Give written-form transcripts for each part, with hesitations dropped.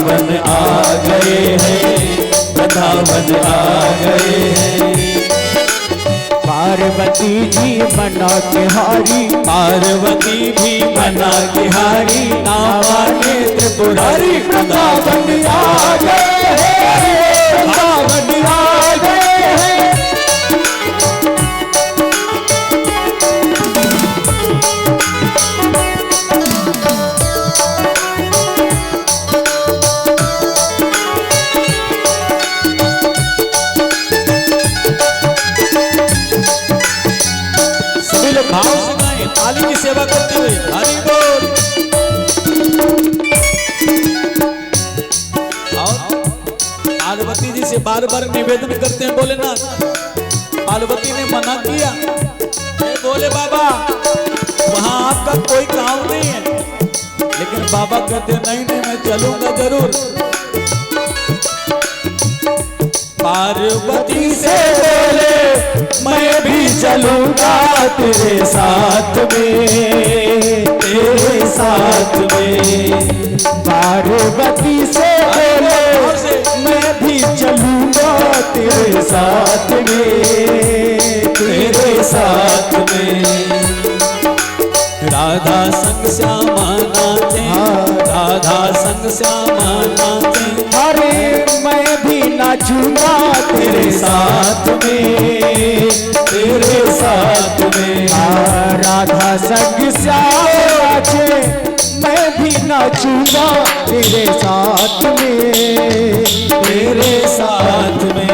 वृंदावन आ गए हैं, वृंदावन आ गए हैं। पार्वती जी बना बिहारी, पार्वती भी बना बिहारी, ना माने त्रिपुरारी। वृंदावन आ गए हैं, वृंदावन आ गए हैं। सभी लोग भाव से गाएं, थाली की सेवा करते हुए। हरि बोल। और पार्वती जी से बार बार निवेदन करते हैं भोलेनाथ। पार्वती ने मना किया, बोले बाबा वहां आपका कोई काम नहीं है, लेकिन बाबा कहते नहीं नहीं मैं चलूंगा जरूर। पार्वती से बोले मैं भी चलूंगा तेरे साथ में, तेरे साथ में। पार्वती से बोले मैं भी चलूंगा तेरे साथ में, तेरे साथ में। राधा संग श्यामा नाचे, राधा संग श्यामा नाचे। अरे मैं भी नाचूंगा तेरे साथ में, तेरे साथ में। राधा संग श्याम नाचे, मैं भी नाचूंगा तेरे साथ में, तेरे साथ में।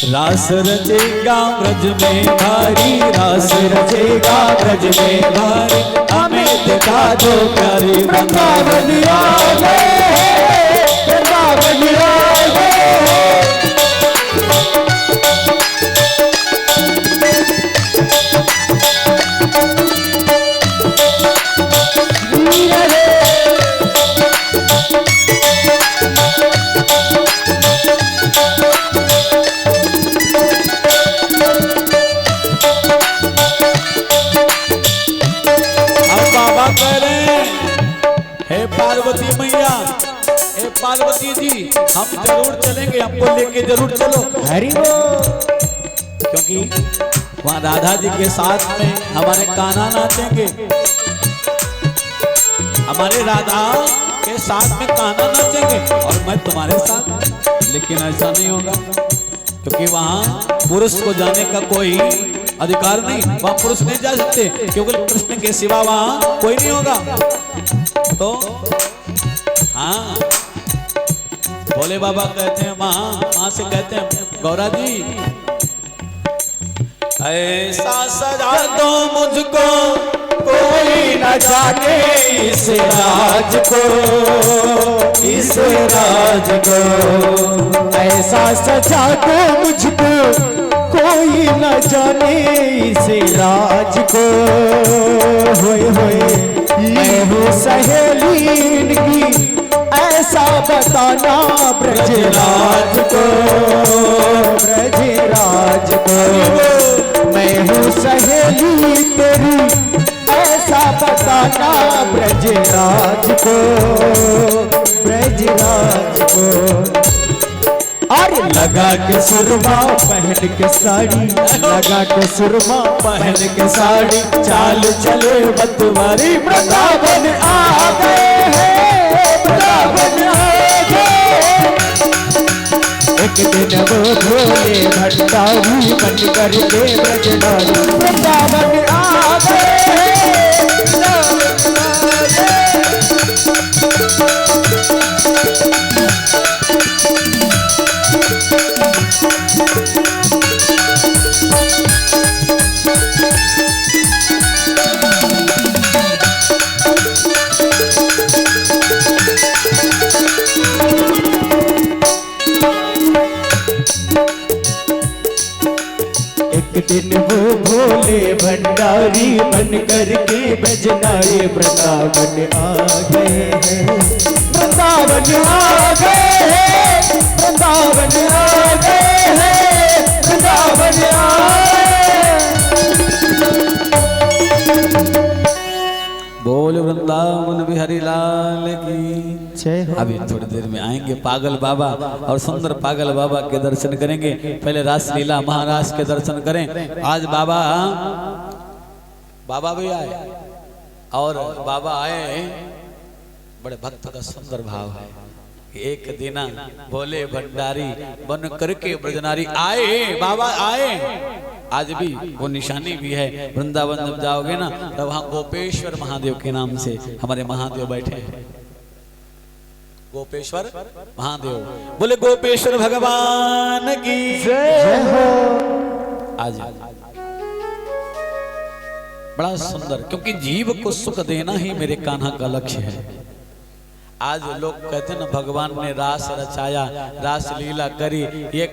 रास रचेगा ब्रज में भारी, रास रचेगा ब्रज में भारी। हमें दिखा दो प्यारी वृंदावन आ गए हैं, वृंदावन आ गए हैं। पार्वती मैया, हे पार्वती जी हम जरूर चलेंगे, हमको लेके जरूर चलो। हरि बोल। क्योंकि वहाँ राधा जी के साथ में हमारे कान्हा नाचेंगे, हमारे राधा के साथ में कान्हा नाचेंगे और मैं तुम्हारे साथ। लेकिन ऐसा नहीं होगा, क्योंकि वहाँ पुरुष को जाने का कोई अधिकार नहीं, वहाँ पुरुष नहीं जा सकते, क्योंकि कृष्ण के सिवा वहाँ कोई नहीं होगा। तो हाँ भोले बाबा कहते हैं माँ से कहते हैं गौरा जी ऐसा सजा दो मुझको कोई न जाने इस राज को, इस राज को। ऐसा सजा दो मुझको कोई न जाने इस राज को। होए होए मैं हूँ सहेली इनकी, ऐसा बताना ब्रजराज को, ब्रजराज को। मैं हूँ सहेली तेरी, ऐसा बताना ब्रजराज को, ब्रजराज को। अरे लगा के सुरमा पहन के साड़ी, लगा के सुरमा पहन के साड़ी, चाल चले बतवारी। वृंदावन आ गए हैं, वृंदावन आ गए। एक दिन वो भोले भंडारी बन करके ब्रजधारी। वृंदावन आ गए हैं, वृंदावन आ गए। एक दिन वो भोले भंडारी बन करके बजनाए वृंदावन आ गए हैं, वृंदावन आ गए हैं, वृंदावन आ गए हैं, वृंदावन आ गए। बोल वृंदावन बिहारी लाल की जय हो। अभी थोड़ी देर में आएंगे पागल बाबा और सुंदर पागल बाबा के दर्शन करेंगे। पहले रासलीला महाराज के दर्शन करें। आज बाबा भी आए और बाबा आए, बड़े भक्त का सुंदर भाव है। एक दिना बोले भंडारी बन करके ब्रजनारी आए, बाबा आए। आज भी वो निशानी भी है। वृंदावन जब जाओगे ना तब वहां गोपेश्वर महादेव के नाम से हमारे महादेव बैठे हैं। गोपेश्वर महादेव, बोले गोपेश्वर भगवान की जय हो। आज बड़ा सुंदर, क्योंकि जीव को सुख देना ही मेरे कान्हा का लक्ष्य है। आज लोग कहते हैं ना भगवान ने रास रचाया, रास लीला करी, ये